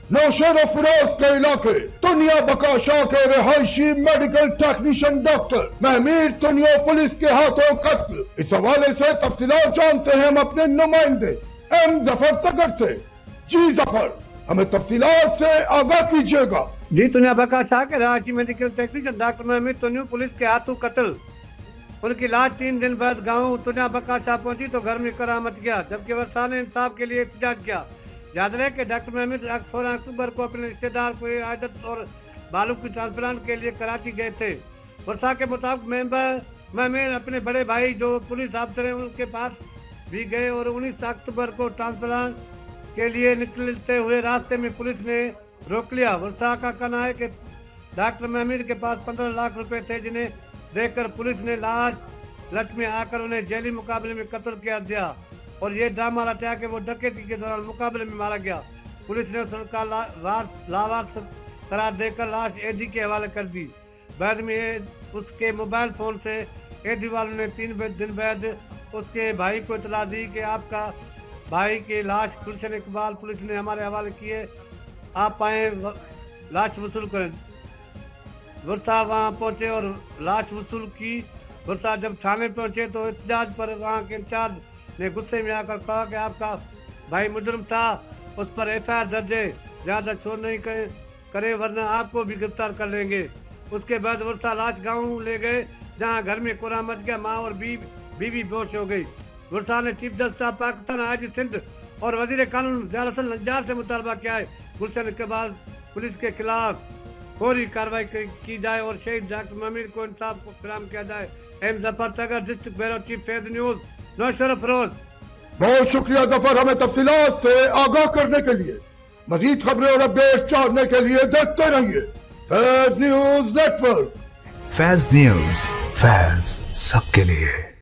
नौशेर फिरोज के इलाके दुनिया बकाशाह के रहायशी मेडिकल टेक्नीशियन डॉक्टर महमीर तुनियो पुलिस के हाथों कत्ल। इस हवाले से तफसीलात जानते हैं हम अपने नुमाइंदे एम जफर तगर से। जी जफर, हमें तफसीलात से आगाह कीजिएगा। जी, दुनिया बकाशाह के रहायशी मेडिकल टेक्नीशियन डॉक्टर महमीर तुनियो पुलिस के हाथों कत्ल। उनकी लाश 3 दिन बाद गांव तुनिया बकाशाह पहुंची तो घर में करामत गया, जबकि वर्षा ने इंसाफ के लिए एहतजाज किया। याद रहे कि डॉक्टर महमीद 16 अक्टूबर को अपने रिश्तेदार को आदत और बालू की ट्रांसप्लांट के लिए कराची गए थे। वर्षा के मुताबिक महमीद अपने बड़े भाई जो पुलिस अफसर हैं उनके पास भी गए और 19 अक्टूबर को ट्रांसप्लांट के लिए निकलते हुए रास्ते में पुलिस ने रोक लिया। वर्षा का कहना है कि डॉक्टर महमीद के पास 15 लाख रुपए थे, जिन्हें देखकर पुलिस ने लालच में आकर उन्हें जेली मुकाबले में कत्ल किया दिया और ये ड्रामा रचाया कि वो डकैती के दौरान मुकाबले में मारा गया। पुलिस ने उसका लावारिस करार देकर लाश एडी के हवाले कर दी। बाद में उसके मोबाइल फोन से एडी वालों ने 3 दिन बाद उसके भाई को इतला दी कि आपका भाई की लाश गुलशन इकबाल पुलिस ने हमारे हवाले किए, आप आए लाश वसूल करें। वर्षा वहाँ पहुंचे और लाश वसूल की। वर्षा जब थाने पहुंचे तो एहतजाज पर वहाँ के इंचार्ज ने गुस्से में आकर कहा कि आपका भाई मुजरिम था, उस पर एफआईआर दर्ज है, ज्यादा शोर नहीं करे वरना आपको भी गिरफ्तार कर लेंगे। उसके बाद वर्षा लाश गांव ले गए, जहां घर में कोरा मच गया। माँ और बीवी बेहोश हो गई। वर्षा ने chief justice of Pakistan IG Sindh और वजीर कानून ज़ियारत नज्जार से मुतालबा किया है गुलशन के बाद पुलिस के खिलाफ फौरी कार्रवाई की जाए और शहीद डॉक्टर महमीद को इंसाफ को फराहम किया जाए। M Zafar Tagar, district bureau chief, फेज न्यूज, नौशेर फिरोज। बहुत शुक्रिया जफर, हमें तफसीलात से आगाह करने के लिए। मजीद खबरें और अपडेट जानने के लिए देखते रहिए Faiz news network. Faiz news, Faiz सबके लिए।